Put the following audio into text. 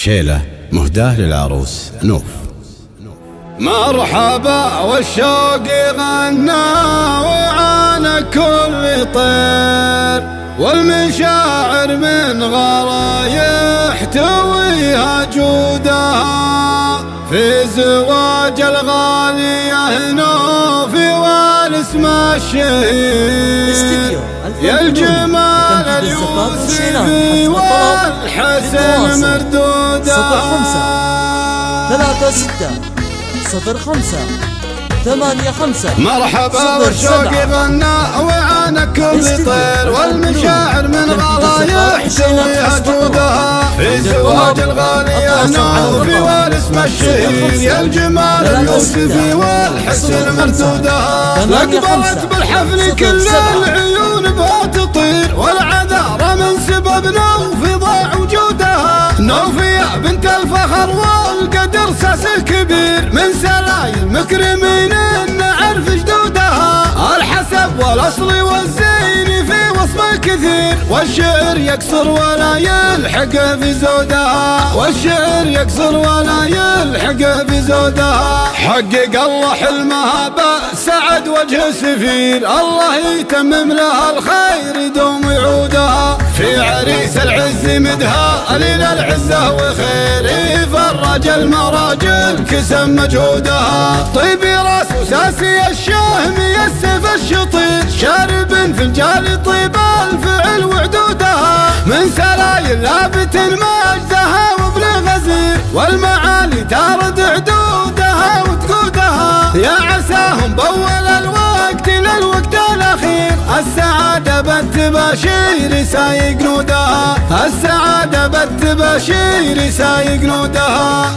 شيلة مهداة للعروس نوف. مرحبا والشوق غنى وعانى كل طير، والمشاعر من غلا يحتويها جودها، في زواج الغالية نوف والاسم الشهير، يا الجمال اليوسفي والحسن مردودها. 36 مرحبا والشوق غنى وعانى كل طير، والمشاعر من غلا يحتويها جودها، في زواج الغالية نوف والاسم الشهير، يا الجمال اليوسفي والحسن مردودها. اقبلت بالحفل كل العيون بها تطير، والعذارى من سبب نوف ضاع وجودها. نوفية بنت الفخر والقدر ساس كبير، من سلايل مكرمين نعرف جدودها. الحسب والاصل والزين في وصف كثير، والشعر يكسر ولا يلحق في زودها، والشعر يكسر ولا يلحق في زودها. حقق الله حلمها بسعد وجه سفير، الله يتمم لها الخير يدوم يعودها. في عريس العز مدها قليل العزة وخير، فرج المراجل كسم مجهودها. طيب راس وساسي الشهم يسف الشطير، شارب فنجال طيب الفعل وعدودها. من سلايل لابت مجدها وابن غزير، والمعالي تارد عدودها وتقودها. يا عساهم بول الوقت للوقت الأخير، السعادة بالتباشير سايق نودها، السعادة بالتباشير سايق نودها.